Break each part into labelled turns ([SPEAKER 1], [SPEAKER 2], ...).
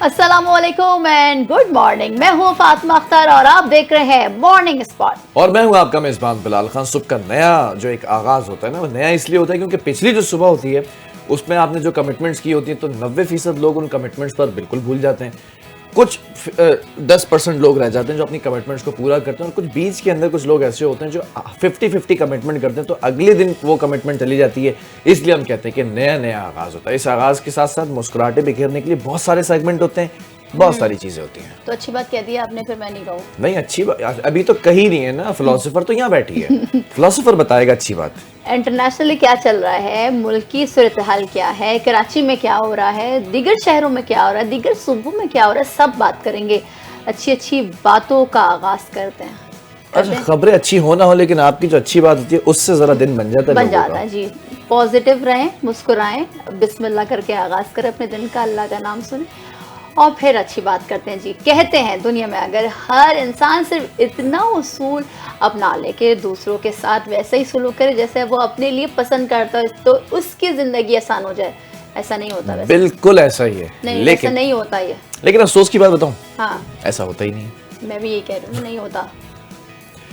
[SPEAKER 1] अस्सलामुअलैकुम and good morning. मैं हूँ फातिमा अख्तर और आप देख रहे हैं मॉर्निंग स्पॉट।
[SPEAKER 2] और मैं हूँ आपका मेजबान बिलाल खान। सुबह का नया जो एक आगाज होता है ना, वो नया इसलिए होता है क्योंकि पिछली जो सुबह होती है उसमें आपने जो कमिटमेंट्स की होती है तो 90% लोग उन कमिटमेंट्स पर बिल्कुल भूल जाते हैं। कुछ 10% लोग रह जाते हैं जो अपनी कमिटमेंट्स को पूरा करते हैं, और कुछ बीच के अंदर कुछ लोग ऐसे होते हैं जो 50-50 कमिटमेंट करते हैं, तो अगले दिन वो कमिटमेंट चली जाती है। इसलिए हम कहते हैं कि नया नया आगाज होता है। इस आगाज के साथ साथ मुस्कुराहटे बिखेरने के लिए बहुत सारे सेगमेंट होते हैं, बहुत सारी चीजें होती हैं।
[SPEAKER 1] तो अच्छी बात कह दी आपने, फिर मैं नहीं कहूँ।
[SPEAKER 2] नहीं, अच्छी बात अभी तो कही नहीं है ना, फिलोसोफर तो यहाँ बैठी है। फिलोसोफर बताएगा अच्छी बात।
[SPEAKER 1] इंटरनेशनली क्या चल रहा है, मुल्क की सूरत हाल क्या है, कराची में क्या हो रहा है, दीगर शहरों में क्या हो रहा है, दीगर सूबों में क्या हो रहा है, सब बात करेंगे। अच्छी अच्छी बातों का आगाज करते हैं।
[SPEAKER 2] अच्छा, खबरें अच्छी हो ना हो, लेकिन आपकी जो अच्छी बात होती है उससे जरा दिन बन जाता
[SPEAKER 1] है जी। पॉजिटिव रहें, मुस्कुराएं, बिस्मिल्लाह करके आगाज करें अपने दिन का, अल्लाह का नाम सुने और फिर अच्छी बात करते हैं जी। कहते हैं दुनिया में अगर हर इंसान सिर्फ इतना उसूल अपना ले कि दूसरों के साथ वैसे ही सलूक करे जैसे वो अपने लिए पसंद करता है, तो उसकी जिंदगी आसान हो जाए। ऐसा नहीं होता वैसे।
[SPEAKER 2] बिल्कुल ऐसा ही है,
[SPEAKER 1] नहीं, लेकिन ऐसा नहीं होता ये।
[SPEAKER 2] लेकिन अफसोस की बात बताऊं,
[SPEAKER 1] हाँ,
[SPEAKER 2] ऐसा होता ही नहीं।
[SPEAKER 1] मैं भी यही कह रही हूँ, नहीं होता।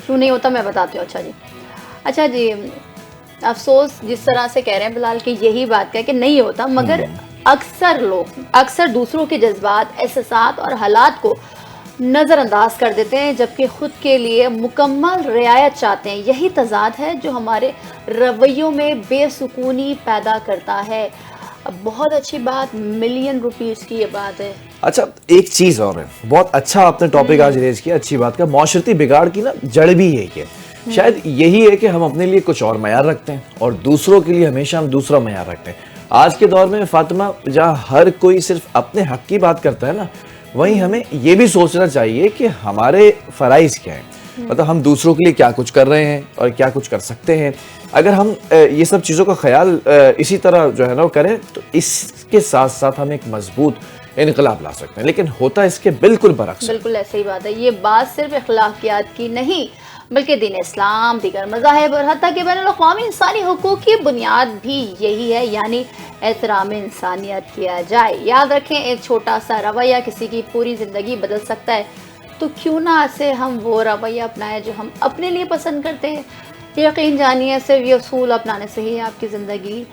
[SPEAKER 1] क्यों नहीं होता मैं बताती हूँ। अच्छा जी, अफसोस जिस तरह से कह रहे हैं बिलाल की, यही बात है कि नहीं होता, मगर अक्सर लोग दूसरों के जज्बात, एहसासात और हालात को नज़रअंदाज कर देते हैं, जबकि खुद के लिए मुकम्मल रियायत चाहते हैं। यही तजाद है जो हमारे रवैयों में बेसुकूनी पैदा करता है। अब बहुत अच्छी बात, मिलियन रुपीस की ये बात है।
[SPEAKER 2] अच्छा, एक चीज और है, बहुत अच्छा आपने टॉपिक आज रेज किया, अच्छी बात का। माशरती बिगाड़ की ना जड़ भी यही है। शायद यही है कि हम अपने लिए कुछ और मयार रखते हैं और दूसरों के लिए हमेशा हम दूसरा मयार रखते हैं। आज के दौर में फातिमा, जहाँ हर कोई सिर्फ अपने हक की बात करता है ना, वहीं हमें ये भी सोचना चाहिए कि हमारे फराइज क्या है, मतलब हम दूसरों के लिए क्या कुछ कर रहे हैं और क्या कुछ कर सकते हैं। अगर हम ये सब चीज़ों का ख्याल इसी तरह जो है ना करें, तो इसके साथ साथ हम एक मजबूत इनकलाब ला सकते हैं। लेकिन होता इसके बिल्कुल बरक्स।
[SPEAKER 1] बिल्कुल ऐसे ही बात है। ये बात सिर्फ अखलाकियात की नहीं, बल्कि दीन इस्लाम, दीगर मज़ाहिब और हत्ता के बैनुल-अक़वामी इंसानी हुकूक़ की बुनियाद भी यही है, यानी एहतराम इंसानियत किया जाए। याद रखें, एक छोटा सा रवैया किसी की पूरी ज़िंदगी बदल सकता है, तो क्यों ना ऐसे हम वो रवैया अपनाएं जो हम अपने लिए पसंद करते हैं। यकीन जानिए, सिर्फ ये असूल अपनाने से ही आपकी ज़िंदगी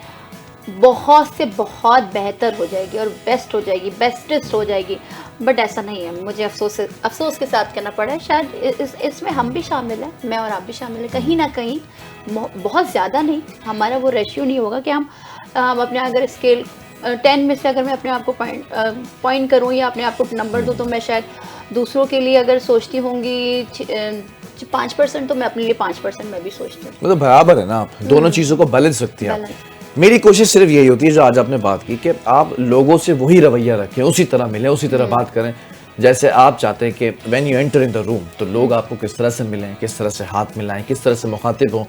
[SPEAKER 1] बहुत से बहुत बेहतर हो जाएगी और बेस्ट हो जाएगी, बेस्टेस्ट हो जाएगी। बट ऐसा नहीं है, मुझे अफसोस के साथ कहना पड़ा है। शायद इसमें हम भी शामिल हैं, मैं और आप भी शामिल हैं, कहीं ना कहीं। बहुत ज़्यादा नहीं, हमारा वो रेशियो नहीं होगा कि हम अपने, अगर स्केल 10 में से अगर मैं अपने आप को पॉइंट करूँ या अपने आप को नंबर दूँ, तो मैं शायद दूसरों के लिए अगर सोचती होंगी 5%, तो मैं अपने लिए 5% मैं भी सोचती हूँ।
[SPEAKER 2] मतलब बराबर है ना, आप दोनों चीज़ों को बैलेंस रखती हैं आप। मेरी कोशिश सिर्फ यही होती है जो आज आपने बात की, कि आप लोगों से वही रवैया रखें, उसी तरह मिलें, उसी तरह बात करें जैसे आप चाहते हैं कि when you enter in the room, तो लोग आपको किस तरह से मिलें, किस तरह से हाथ मिलाएं, किस तरह से मुखातिब हों,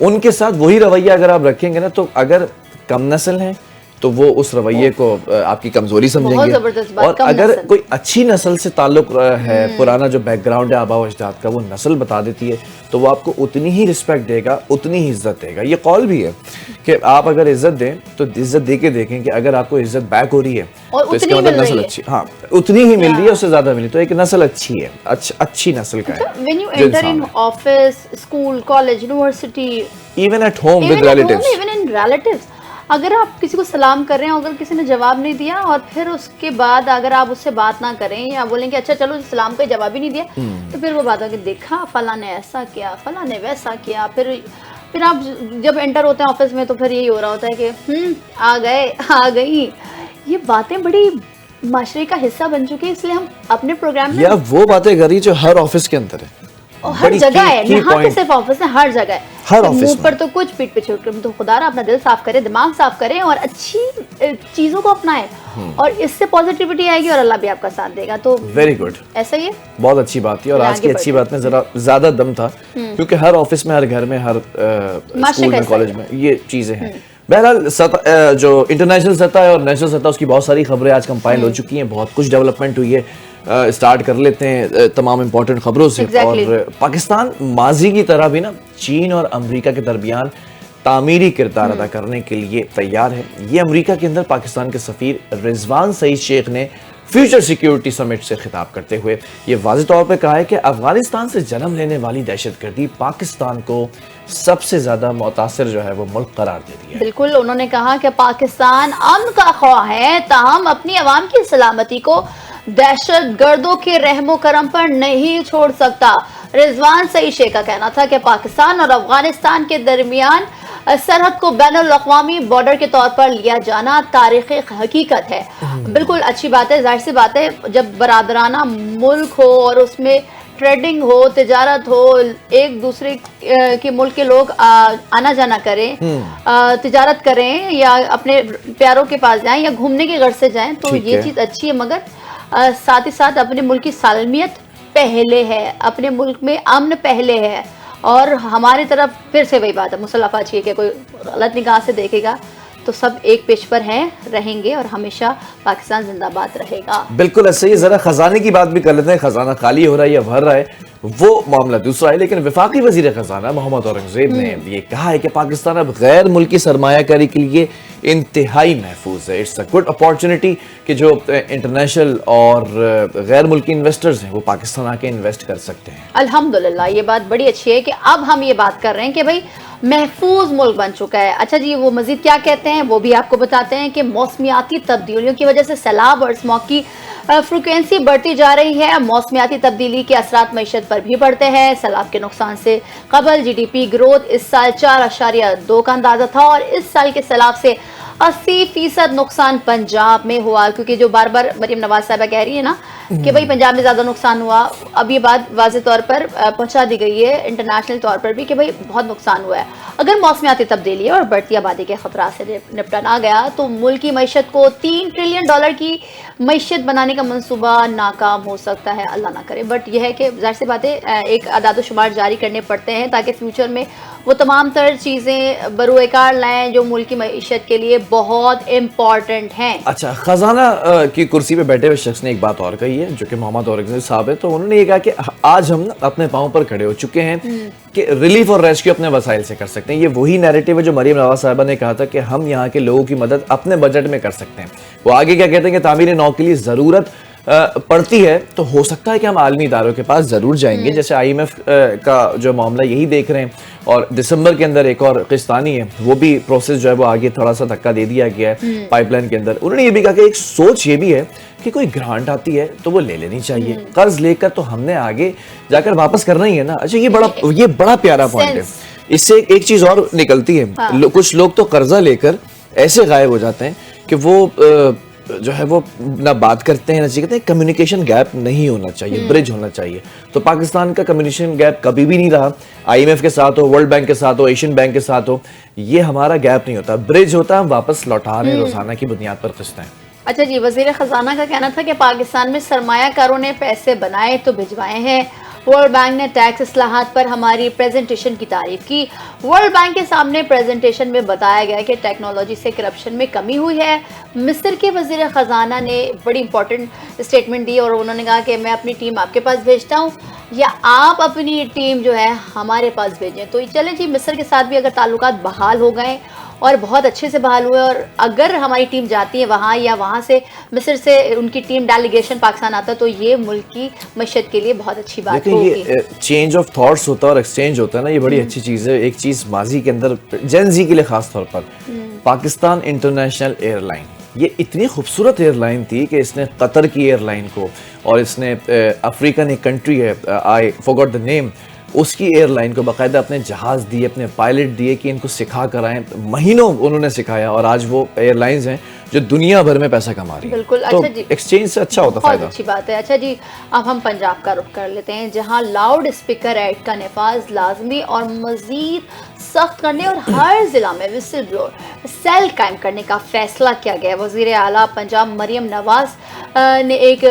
[SPEAKER 2] उनके साथ वही रवैया अगर आप रखेंगे ना, तो अगर कम नस्ल हैं तो वो उस रवैये को आपकी कमजोरी समझेंगे, और अगर कोई अच्छी नस्ल से ताल्लुक है, पुराना जो बैकग्राउंड है आबा व अजदाद का, वो नस्ल बता देती है, तो वो आपको उतनी ही रिस्पेक्ट देगा, उतनी ही इज्जत देगा। ये कॉल भी है कि आप अगर इज्जत दें तो इज्जत दे के देखें कि अगर आपको इज्जत बैक हो रही है तो इसका मतलब नस्ल अच्छी, हाँ उतनी ही मिल रही है, उससे ज्यादा मिली, तो एक नस्ल अच्छी है, अच्छी नस्ल का है।
[SPEAKER 1] When you enter in office, school, college, university,
[SPEAKER 2] even at home with relatives,
[SPEAKER 1] even in relatives, अगर आप किसी को सलाम कर रहे हैं, अगर किसी ने जवाब नहीं दिया और फिर उसके बाद अगर आप उससे बात ना करें या बोलेंगे अच्छा चलो सलाम का जवाब ही नहीं दिया, तो फिर वो बात होगी, देखा फला ने ऐसा किया, फला ने वैसा किया। फिर आप जब एंटर होते हैं ऑफिस में, तो फिर यही हो रहा होता है कि आ गई। ये बातें बड़ी माशरे का हिस्सा बन चुकी है, इसलिए हम अपने प्रोग्राम में
[SPEAKER 2] या वो बातें करी जो हर ऑफिस के अंदर है,
[SPEAKER 1] हर जगह है, यहाँ पे सिर्फ ऑफिस में, हर जगह है।
[SPEAKER 2] हर ऑफिस
[SPEAKER 1] मुंह पर तो कुछ, पीठ पे छोड़, तो खुदारा अपना दिल साफ करे, दिमाग साफ करें और अच्छी चीजों को अपनाएं, और इससे पॉजिटिविटी आएगी और अल्लाह भी आपका साथ देगा। तो
[SPEAKER 2] वेरी गुड,
[SPEAKER 1] ऐसा ही है, बहुत
[SPEAKER 2] अच्छी बात है। और आज की अच्छी बात में जरा ज्यादा दम था, क्योंकि हर ऑफिस में, हर घर में, हर स्कूल में, कॉलेज में ये चीजें हैं। बहरहाल जो इंटरनेशनल सतह है और नेशनल सतह, उसकी बहुत सारी खबरें आज कंपाइल हो चुकी हैं, बहुत कुछ डेवलपमेंट हुई है। स्टार्ट कर लेते हैं तमाम इम्पोर्टेंट खबरों से। और पाकिस्तान माजी की तरह भी ना चीन और अमेरिका के दरमियान तामीरी किरदार अदा करने के लिए तैयार है। ये अमेरिका के अंदर पाकिस्तान के सफीर रिजवान सईद शेख ने फ्यूचर सिक्योरिटी समिट से खिताब करते हुए ये वाज़ेह तौर पर कहा है कि अफगानिस्तान से जन्म लेने वाली दहशतगर्दी पाकिस्तान को सबसे ज्यादा मुतासिर जो है वो मुल्क करार दे दिया है।
[SPEAKER 1] बिल्कुल, उन्होंने कहा कि पाकिस्तान अमन का ख्वाह है, ताहम अपनी अवाम की सलामती को दहशत गर्दों के रहमो करम पर नहीं छोड़ सकता। रिजवान सईशे का कहना था कि पाकिस्तान और अफगानिस्तान के दरमियान सरहद को बैनुल-अक़वामी बॉर्डर के तौर पर लिया जाना तारीख़ी हकीकत है। बिल्कुल अच्छी बात है, जाहिर सी बात है, जब बरादराना मुल्क हो और उसमें ट्रेडिंग हो, तिजारत हो, एक दूसरे के मुल्क के लोग आना जाना करें, तिजारत करें या अपने प्यारों के पास जाएं या घूमने के घर से जाएं, तो ये चीज़ अच्छी है, मगर साथ ही साथ अपने मुल्क की सालमियत पहले है, अपने मुल्क में अमन पहले है। और हमारी तरफ फिर से वही बात है, मुसल्लफ़ात ये कि कोई गलत निगाह से देखेगा तो सब एक पेज पर हैं, रहेंगे और हमेशा पाकिस्तान जिंदाबाद रहेगा।
[SPEAKER 2] बिल्कुल ऐसे ही। जरा खजाने की बात भी कर लेते हैं, खजाना खाली हो रहा है या भर रहा है वो मामला दूसरा है, लेकिन वफाकी वजीर खजाना मोहम्मद औरंगजेब ने ये कहा है कि पाकिस्तान अब गैर मुल्की सरमायाकारी के लिए इंतहाई महफूज है। इट्स अ गुड अपॉर्चुनिटी कि जो इंटरनेशनल और गैर मुल्की इन्वेस्टर्स हैं वो पाकिस्तान आके इन्वेस्ट कर सकते हैं।
[SPEAKER 1] अल्हम्दुलिल्लाह, ये बात बड़ी अच्छी है कि अब हम ये बात कर रहे हैं कि भाई महफूज मुल्क बन चुका है। अच्छा जी, वो मजीद क्या कहते हैं वो भी आपको बताते हैं कि मौसमियाती तब्दीलियों की वजह से सैलाब और स्मॉग की फ्रिक्वेंसी बढ़ती जा रही है। मौसमियाती तब्दीली के असरात मईशत पर भी पड़ते हैं। सैलाब के नुकसान से कबल GDP ग्रोथ इस साल 4.2 का अंदाजा था और इस साल के सैलाब से 80% नुकसान पंजाब में हुआ, क्योंकि जो बार बार मरीम नवाज साहबा कह रही है ना कि भाई पंजाब में ज्यादा नुकसान हुआ, अब ये बात वाज़ेह तौर पर पहुंचा दी गई है इंटरनेशनल तौर पर भी कि भाई बहुत नुकसान हुआ है। अगर मौसमियाती तब्दीली और बढ़ती आबादी के खतरा से निपटा ना गया तो मुल्क की मईशत को $3 ट्रिलियन की मईशत बनाने का मंसूबा नाकाम हो सकता है, अल्लाह ना करे। बट यह है कि जाहिर सी बात है एक आदाद-ओ-शुमार जारी करने पड़ते हैं ताकि फ्यूचर में वो तमाम तर चीज़ें बरूएकार लाएं जो मुल्क की मईशत के लिए बहुत इम्पॉर्टेंट हैं।
[SPEAKER 2] अच्छा, खजाना की कुर्सी पे बैठे हुए शख्स ने एक बात और कही है जो कि मोहम्मद औरंगजेब साहब है, तो उन्होंने ये कहा कि आज हम अपने पाँव पर खड़े हो चुके हैं कि रिलीफ और रेस्क्यू अपने वसाइल से कर सकते हैं। ये वही नैरेटिव है जो मरीम नवाज साहबा ने कहा था कि हम यहाँ के लोगों की मदद अपने बजट में कर सकते हैं। वो आगे क्या कहते हैं कि तामीर नौ के लिए ज़रूरत पड़ती है तो हो सकता है कि हम आलमी इदारों के पास ज़रूर जाएंगे, जैसे IMF का जो मामला यही देख रहे हैं और दिसंबर के अंदर एक और किस्तानी है, वो भी प्रोसेस जो है वो आगे थोड़ा सा धक्का दे दिया गया है पाइपलाइन के अंदर। उन्होंने ये भी कहा कि एक सोच ये भी है कि कोई ग्रांट आती है तो वो ले लेनी चाहिए, कर्ज लेकर तो हमने आगे जाकर वापस करना ही है ना। अच्छा, ये बड़ा प्यारा पॉइंट है। इससे एक चीज़ और निकलती है, कुछ लोग तो कर्जा लेकर ऐसे गायब हो जाते हैं कि वो जो है वो ना बात करते हैं ना चीज़ कहते हैं। कम्युनिकेशन गैप नहीं होना चाहिए, ब्रिज होना चाहिए। तो पाकिस्तान का कम्युनिकेशन गैप कभी भी नहीं रहा, IMF के साथ हो, वर्ल्ड बैंक के साथ हो, एशियन बैंक के साथ हो, ये हमारा गैप नहीं होता, ब्रिज होता है, हम वापस लौटा रहे हैं रोजाना की बुनियाद पर किस्तें।
[SPEAKER 1] अच्छा जी, वजीर खजाना का कहना था कि पाकिस्तान में सरमायाकारों ने पैसे बनाए तो भिजवाए हैं। वर्ल्ड बैंक ने टैक्स इस्लाहात पर हमारी प्रेजेंटेशन की तारीफ की। वर्ल्ड बैंक के सामने प्रेजेंटेशन में बताया गया कि टेक्नोलॉजी से करप्शन में कमी हुई है। मिस्र के वजीर ख़जाना ने बड़ी इंपॉर्टेंट स्टेटमेंट दी और उन्होंने कहा कि मैं अपनी टीम आपके पास भेजता हूँ या आप अपनी टीम जो है हमारे पास भेजें। तो चलें जी, मिस्र के साथ भी अगर ताल्लुकात बहाल हो गए और बहुत अच्छे से बहाल हुए और अगर हमारी टीम जाती है वहाँ या वहाँ से मिस्र से उनकी टीम डेलीगेशन पाकिस्तान आता तो ये मुल्क की मशत के लिए बहुत अच्छी बात होगी।
[SPEAKER 2] ये चेंज ऑफ थॉट्स होता है और एक्सचेंज होता है ना, ये बड़ी अच्छी चीज़ है। एक चीज़ माजी के अंदर जेन जी के लिए खास तौर पर पाकिस्तान इंटरनेशनल एयरलाइन, ये इतनी खूबसूरत एयरलाइन थी कि इसने कतर की एयरलाइन को और इसने अफ्रीकन एक कंट्री है, आई फॉरगॉट द नेम, उसकी एयरलाइन को बाकायदा अपने जहाज़ दिए, अपने पायलट दिए कि इनको सिखा कर आएँ। महीनों उन्होंने सिखाया और आज वो एयरलाइंस हैं जो दुनिया भर में पैसा कमा रही है।
[SPEAKER 1] बिल्कुल।
[SPEAKER 2] तो
[SPEAKER 1] अच्छा जी,
[SPEAKER 2] एक्सचेंज से अच्छा होता
[SPEAKER 1] बहुत
[SPEAKER 2] फायदा।
[SPEAKER 1] अच्छी बात है। अच्छा जी, अब हम पंजाब का रुख कर लेते हैं जहां लाउड स्पीकर एक्ट का नफाज लाजमी और मजीद सख्त करने और हर जिला में विसिल ब्लोअर सेल कायम करने का फैसला किया गया। वजीर आला पंजाब मरियम नवाज ने एक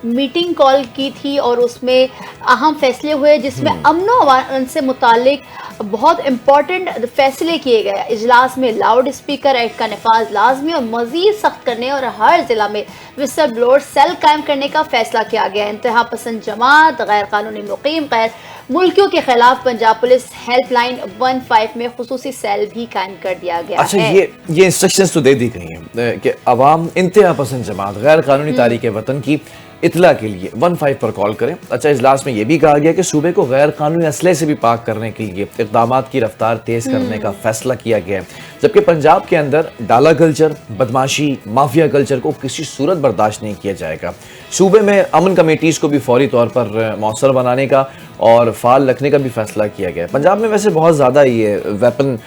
[SPEAKER 1] मीटिंग कॉल की थी और उसमें अहम फैसले हुए, जिसमें अमनो अमान से मुतालिक बहुत इंपॉर्टेंट फैसले किए गए। इजलास में लाउड स्पीकर एक्ट का नफाज लाजमी और मजीद सख्त करने और हर जिला में विसल ब्लोअर सेल कायम करने का फैसला किया गया। इंतहा पसंद जमात, गैर कानूनी मुकीम, गैर मुल्कियों के खिलाफ पंजाब पुलिस हेल्पलाइन 15 में खुसूसी सेल भी कायम कर दिया गया
[SPEAKER 2] अच्छा
[SPEAKER 1] है।
[SPEAKER 2] ये इंस्ट्रक्शंस तो दे दी गई हैं कि अवाम इंतहा पसंद जमात गैर कानूनी तारीख वतन की इतला के लिए 15 पर कॉल करें। अच्छा, इजलास में यह भी कहा गया कि सूबे को गैर कानूनी असले से भी पाक करने के लिए इक़दाम की रफ्तार तेज करने का फैसला किया गया है, जबकि पंजाब के अंदर डाला कल्चर, बदमाशी, माफिया कल्चर को किसी सूरत बर्दाश्त नहीं किया जाएगा। सूबे में अमन कमेटीज़ को भी फौरी तौर पर मौसर बनाने का और फाल रखने का भी फैसला किया गया है। पंजाब में वैसे बहुत ज़्यादा ये वेपन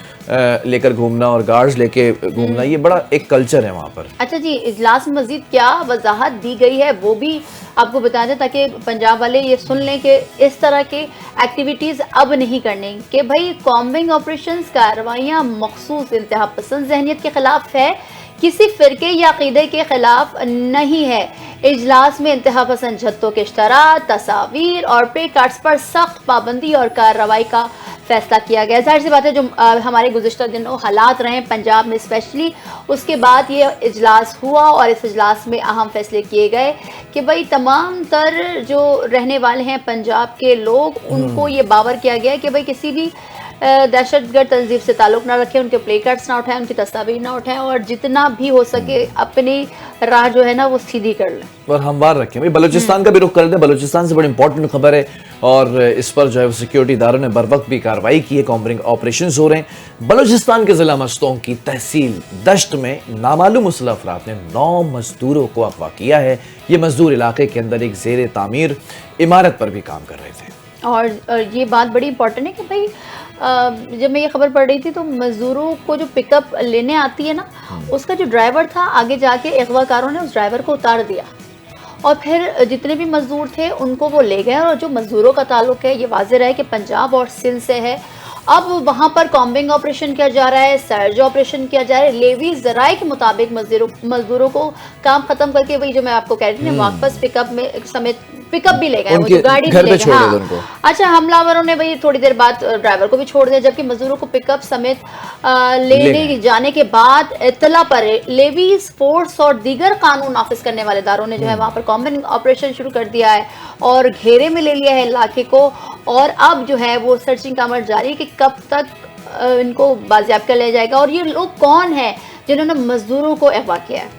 [SPEAKER 2] लेकर घूमना और गार्ड्स लेके घूमना ये बड़ा एक कल्चर है वहाँ पर।
[SPEAKER 1] अच्छा जी, इजलास में मजीद क्या वजाहत दी गई है वो भी आपको बता दें, ताकि पंजाब वाले ये सुन लें कि इस तरह के एक्टिविटीज़ अब नहीं करने कि भाई कॉम्बिंग ऑपरेशंस कार्रवाइयाँ मखसूस इंतहा पसंद जहनीत के खिलाफ है, किसी फ़िरके या अक़ीदे के खिलाफ नहीं है। इजलास में इंतहा पसंद जत्तों के इश्तराक, तस्वीर और प्ले कार्ड्स पर सख्त पाबंदी और कार्रवाई का फैसला किया गया। जाहिर सी बात है, जो हमारे गुज़िश्ता दिनों हालात रहे पंजाब में स्पेशली, उसके बाद ये इजलास हुआ और इस इजलास में अहम फैसले किए गए कि भाई तमाम तर जो रहने वाले हैं पंजाब के लोग, उनको ये बावर किया गया है कि भाई किसी भी दहशतगर्द तंजीब से ताल्लुक़ ना रखें, उनके प्ले कार्ड्स ना उठाएं, उनकी तस्वीर ना उठाएं और जितना भी हो सके अपनी राह जो है ना वो सीधी कर लें
[SPEAKER 2] और हमवार रखें। भाई बलूचिस्तान का भी रुख कर दें। बलूचिस्तान से बड़ी इंपॉर्टेंट खबर है और इस पर जो है सिक्योरिटी इदारों ने बर वक्त भी कार्रवाई की है। कॉम्बिंग ऑपरेशन हो रहे हैं। बलूचिस्तान के जिला मस्तों की तहसील दश्त में नामालूम मुसल्लह अफराद ने 9 मजदूरों को अगवा किया है। ये मजदूर इलाके के अंदर एक ज़ेर तामीर इमारत पर भी काम कर रहे थे।
[SPEAKER 1] और ये बात बड़ी इंपॉर्टेंट है कि भाई जब मैं ये खबर पढ़ रही थी तो मजदूरों को जो पिकअप लेने आती है ना, उसका जो ड्राइवर था, आगे जाके अगवाकारों ने उस ड्राइवर को उतार दिया और फिर जितने भी मजदूर थे उनको वो ले गए। और जो मजदूरों का ताल्लुक है ये वाज़ेह है कि पंजाब और सिंध से है। अब वहाँ पर कॉम्बिंग ऑपरेशन किया जा रहा है, सर्ज ऑपरेशन किया जा रहा है। लेवी ज़राए के मुताबिक मजदूरों को काम खत्म करके वही जो मैं आपको कह रही थी वापस पिकअप में समेत पिकअप भी ले गए, वो जो गाड़ी भी ले गए। हाँ। अच्छा, हमलावरों ने भाई थोड़ी देर बाद ड्राइवर को भी छोड़ दिया, जबकि मजदूरों को पिकअप समेत लेने जाने के बाद इत्तला पर लेवीज फोर्स और दीगर कानून नाफिज करने वाले इदारों ने जो है वहाँ पर कॉम्बिंग ऑपरेशन शुरू कर दिया है और घेरे में ले लिया है इलाके को। और अब जो है वो सर्चिंग का अमल जारी है कि कब तक इनको बाजियाब कर लिया जाएगा और ये लोग कौन हैं जिन्होंने मजदूरों को अगवा किया है।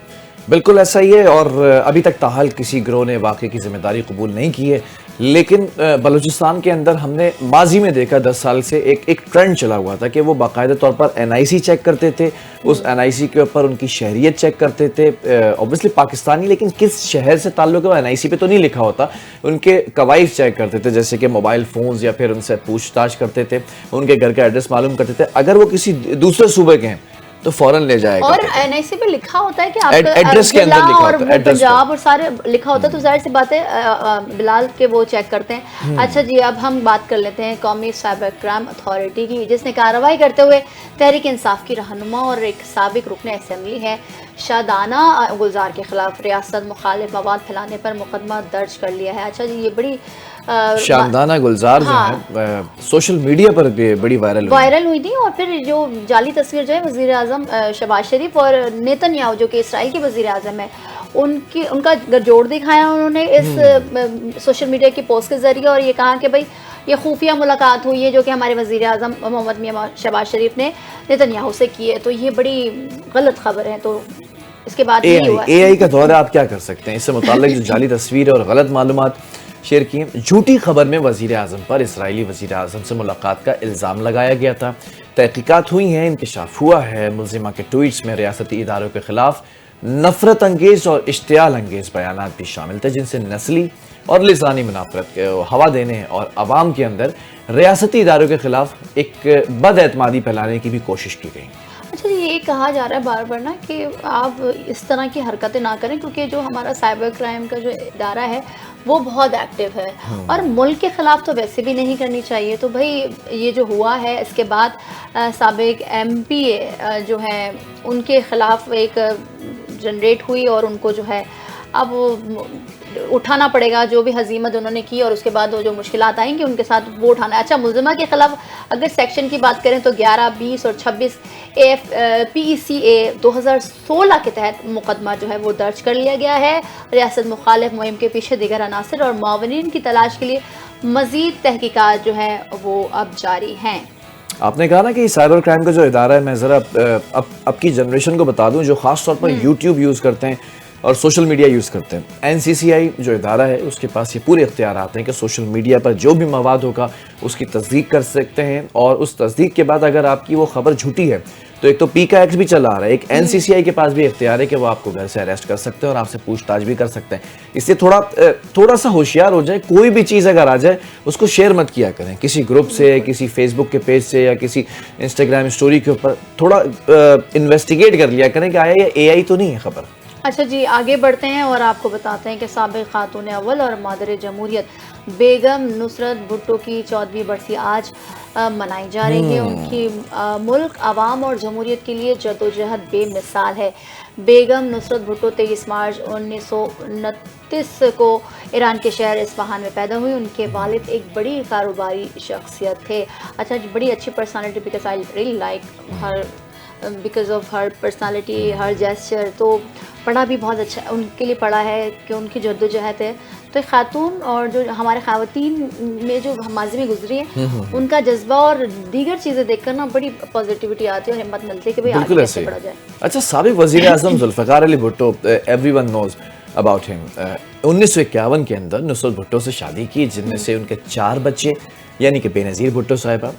[SPEAKER 2] बिल्कुल ऐसा ही है और अभी तक ताहाल किसी गिरोह ने वाक़े की जिम्मेदारी कबूल नहीं की है। लेकिन बलूचिस्तान के अंदर हमने माजी में देखा 10 साल से एक ट्रेंड चला हुआ था कि वो बाकायदा तौर पर NIC चेक करते थे। उस NIC के ऊपर उनकी शहरियत चेक करते थे। ऑब्वियसली पाकिस्तानी, लेकिन किस शहर से ताल्लुक़ है वो NIC पे तो नहीं लिखा होता। उनके कवाइफ चेक करते थे, जैसे कि मोबाइल फ़ोन्स, या फिर उनसे पूछताछ करते थे, उनके घर का एड्रेस मालूम करते थे। अगर वो किसी दूसरे सूबे के हैं तो फौरन ले जाएगा।
[SPEAKER 1] और NIC पे लिखा होता है कि आपका
[SPEAKER 2] एड्रेस के अंदर लिखा होता है,
[SPEAKER 1] पंजाब और सारे लिखा होता है, तो जाहिर सी बात है बिलाल के वो चेक करते हैं। अच्छा जी, अब हम बात कर लेते हैं कौमी साइबर क्राइम अथॉरिटी की, जिसने कार्रवाई करते हुए तहरीक इंसाफ की रहनुमा और एक साबिक रुकन असेंबली है शादाना गुलजार के खिलाफ रियासत मुखालिफ मवाद फैलाने पर मुकदमा दर्ज कर लिया है। अच्छा जी, ये बड़ी
[SPEAKER 2] शादाना गुलजार जो है सोशल मीडिया पर भी बड़ी वायरल हुई थी। और फिर जो जाली तस्वीर जो है वज़ीर आज़म शहबाज शरीफ और नेतन्याहू जो कि इसराइल के वज़ीर आज़म है उनका गठजोड़ दिखाया उन्होंने इस सोशल मीडिया की पोस्ट के ज़रिए और ये कहा कि भाई ये खुफिया मुलाकात हुई है जो कि हमारे वज़ीर आज़म मोहम्मद मियां शहबाज शरीफ ने नेतन्याहू से की है। तो ये बड़ी गलत खबर है। तो इसके बाद AI का दौर है, आप क्या कर सकते हैं। इससे मुताल्लिक जो जाली तस्वीर और गलत मालूमात शेयर की हैं। झूठी खबर में वज़ीर आज़म पर इसराइली वज़ीर आज़म से मुलाकात का इल्ज़ाम लगाया गया था। तहकीकात हुई हैं, इंकशाफ हुआ है। मुल्ज़िमा के ट्वीट्स में रियासती इदारों के खिलाफ नफरत अंगेज़ और इश्तियाल अंगेज़ बयानात भी शामिल थे, जिनसे नस्ली और लिसानी मुनाफरत को हवा देने और आवाम के अंदर रियासती इदारों के खिलाफ एक बदएतमादी फैलाने की भी कोशिश की गई।
[SPEAKER 1] अच्छा, ये कहा जा रहा है बार बार ना कि आप इस तरह की हरकतें ना करें, क्योंकि जो हमारा साइबर क्राइम का जो इदारा है वो बहुत एक्टिव है और मुल्क के ख़िलाफ़ तो वैसे भी नहीं करनी चाहिए। तो भाई ये जो हुआ है इसके बाद साबिक MPA जो है उनके ख़िलाफ़ एक जनरेट हुई और उनको जो है अब उठाना पड़ेगा जो भी हजीमत उन्होंने की, और उसके बाद वो जो मुश्किलात आएंगी उनके साथ वो उठाना है। अच्छा, मुलजिमा के खिलाफ अगर सेक्शन की बात करें तो 11, 20 और 26 PECA 2016 के तहत मुकदमा जो है वो दर्ज कर लिया गया है। रियासत मुखालिफ मुहिम के पीछे दीगर अनासर और मुआवनीन की तलाश के लिए मजीद तहकीकात जो है वो अब जारी हैं।
[SPEAKER 2] आपने कहा ना कि साइबर क्राइम का जो इदारा है, मैं ज़रा अब की जनरेशन को बता दूं जो ख़ास तौर पर यूट्यूब यूज़ करते हैं और सोशल मीडिया यूज़ करते हैं। NCCI जो इदारा है उसके पास ये पूरे इख्तियारात हैं कि सोशल मीडिया पर जो भी मवाद होगा उसकी तस्दीक कर सकते हैं, और उस तस्दीक के बाद अगर आपकी वो खबर झूठी है तो एक तो पीका एक्ट भी चला आ रहा है, एक NCCI के पास भी इख्तियार है कि वो आपको घर से अरेस्ट कर सकते हैं और आपसे पूछताछ भी कर सकते हैं। इसलिए थोड़ा सा होशियार हो जाए। कोई भी चीज़ अगर आ जाए उसको शेयर मत किया करें, किसी ग्रुप से, किसी फेसबुक के पेज से या किसी इंस्टाग्राम स्टोरी के ऊपर थोड़ा इन्वेस्टिगेट कर लिया करें कि आया ये AI तो नहीं है खबर।
[SPEAKER 1] अच्छा जी, आगे बढ़ते हैं और आपको बताते हैं कि साबिक़ खातून अव्वल और मादर जमहूरियत बेगम नुसरत भुट्टो की 14वीं बरसी आज मनाई जा रही है। उनकी मुल्क, आवाम और जमहूरियत के लिए जदोजहद बेमिसाल है। बेगम नुसरत भुट्टो 23 मार्च 1929 को ईरान के शहर इस्फहान में पैदा हुई। उनके वालिद एक बड़ी कारोबारी शख्सियत थे। अच्छा, बड़ी अच्छी personality, because I really like her, because of her personality, her gesture. तो पढ़ा भी बहुत अच्छा उनके लिए पढ़ा है कि उनकी जद्दोजहद है। तो खातून और जो हमारे ख़वातीन में जो माजी में गुजरी है उनका जज्बा और दीगर चीज़ें देखकर ना बड़ी पॉजिटिविटी आती है और हिम्मत मिलती है कि भाई आगे कैसे पढ़ा जाए।
[SPEAKER 2] अच्छा, साबिक़ वज़ीर आज़म Zulfikar Ali Bhutto, everyone knows about him. 1951 के अंदर नुसरत भुट्टो से शादी की, जिनमें से उनके 4 बच्चे यानी कि बेनज़ीर भुट्टो साहिबा,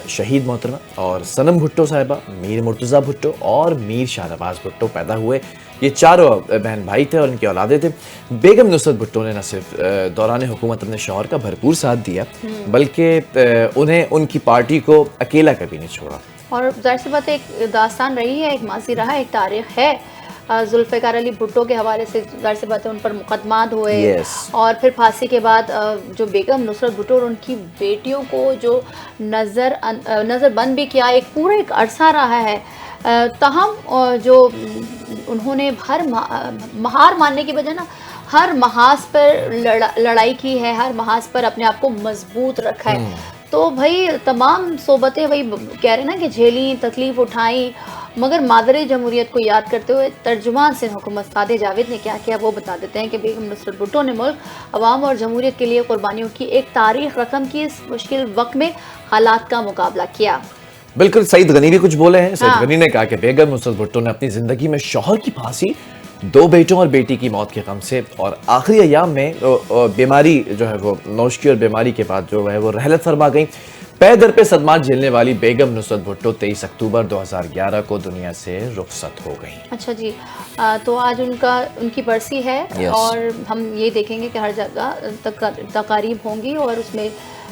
[SPEAKER 2] शहीद मोहतरमा, और सनम भुट्टो साहिबा, मीर मुर्तज़ा भुट्टो और मीर शाहनवाज भुट्टो पैदा हुए। ये चारों बहन भाई थे और इनकी औलादे थे। बेगम नुसरत भुट्टो ने न सिर्फ दौरान हुकूमत अपने शौहर का भरपूर साथ दिया, बल्कि उन्हें उनकी पार्टी को अकेला कभी नहीं छोड़ा।
[SPEAKER 1] और ज़ाहिर सी बात है, एक दास्तान रही है, एक माजी रहा, एक तारीख़ है। जुल्फ़िकार अली भुट्टो के हवाले से ज़ाहिर सी बात है उन पर मुकदमात हुए और फिर फांसी के बाद जो बेगम नुसरत भुट्टो और उनकी बेटियों को जो नज़रबंद भी किया, एक पूरा एक अरसा रहा है। ताहम जो उन्होंने हार मानने की बजाय ना हर महाज पर लड़ाई की है, हर महाज पर अपने आप को मजबूत रखा है। तो भाई तमाम सोबतें वही कह रहे ना कि झेली, तकलीफ उठाई, मगर मादर जमहूरियत को याद करते हुए तर्जुमान सिंध हुकूमत सादे जावेद ने क्या किया वो बता देते हैं कि बेगम नुसरत भुट्टो ने मुल्क, अवाम और जमहूरियत के लिए कुर्बानियों की एक तारीख रकम की इस मुश्किल वक्त में हालात का मुकाबला किया।
[SPEAKER 2] बिल्कुल, सईद गनी भी कुछ बोले हैं। सईद गनी ने कहा कि बेगम नुसरत भुट्टो ने अपनी जिंदगी में शौहर की फांसी, 2 बेटों और बेटी की मौत के गम से और आखिरी अयाम में बीमारी जो है वो नौश की और बीमारी के बाद जो है वो रहलत फरमा गई। पैदर पे सदमात झेलने वाली बेगम नुसरत भुट्टो 23 अक्टूबर 2011 को दुनिया से रुखसत हो गई।
[SPEAKER 1] अच्छा जी, तो आज उनकी बरसी है और हम ये देखेंगे कि हर जगह तकारीब होंगी और उसमें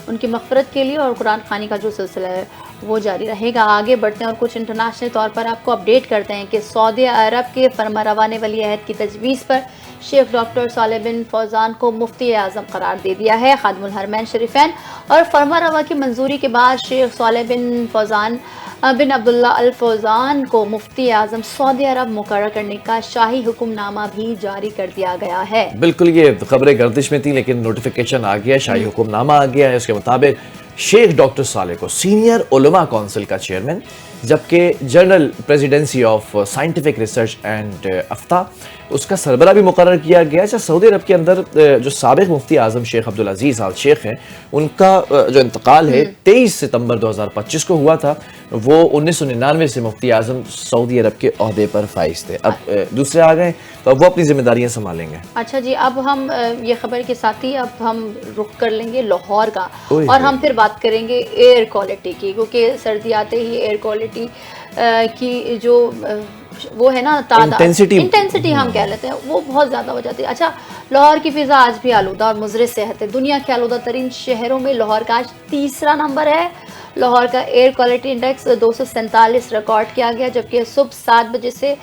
[SPEAKER 1] उनकी मग़फ़िरत के लिए और कुरान ख़वानी का जो सिलसिला है वो जारी रहेगा। आगे बढ़ते हैं और कुछ इंटरनेशनल तौर पर आपको अपडेट करते हैं कि सऊदी अरब के फरमारवाने वली अहद की तजवीज़ पर शेख डॉक्टर सालेह बिन फौजान को मुफ्ती आज़म करार दे दिया है। खादिमुल हरमैन शरीफैन और फरमारवा की मंजूरी के बाद शेख सालेह बिन फौजान बिन अब्दुल्ला अल फौजान को मुफ्ती आज़म सऊदी अरब मुकर्रर करने का शाही हुक्मनामा भी जारी कर दिया गया है।
[SPEAKER 2] बिल्कुल, ये खबरें गर्दिश में थी लेकिन नोटिफिकेशन आ गया, शाही हुक्मनामा आ गया है। उसके मुताबिक शेख डॉक्टर सालेह को सीनियर उलमा काउंसिल का चेयरमैन, जबकि general presidency of scientific research and अफ्ता उसका सरबरा भी मुकर्रर किया गया। अच्छा, सऊदी अरब के अंदर जो साबिक मुफ्ती आज़म शेख अब्दुल अजीज़ आल शेख हैं, उनका जो इंतकाल है 23 सितंबर 2025 को हुआ था। वो 1999 से मुफ्ती आज़म सऊदी अरब के ओहदे पर फाइज थे। अब दूसरे आ गए तो अब वो अपनी जिम्मेदारियां संभालेंगे।
[SPEAKER 1] अच्छा जी, अब हम ये खबर के साथ ही अब हम रुख कर लेंगे लाहौर का और हम फिर बात करेंगे एयर क्वालिटी की, क्योंकि सर्दी आते ही एयर क्वालिटी की जो वो है ना इंटेंसिटी हम कह लेते हैं वो बहुत ज़्यादा हो जाती है। अच्छा, लाहौर की फ़िज़ा आज भी आलूदा और मुज़र सेहत है। दुनिया के आलूदा तरीन शहरों में लाहौर का आज 3रा नंबर है। लाहौर का एयर क्वालिटी इंडेक्स 247 रिकॉर्ड किया गया, जबकि सुबह 7 बजे से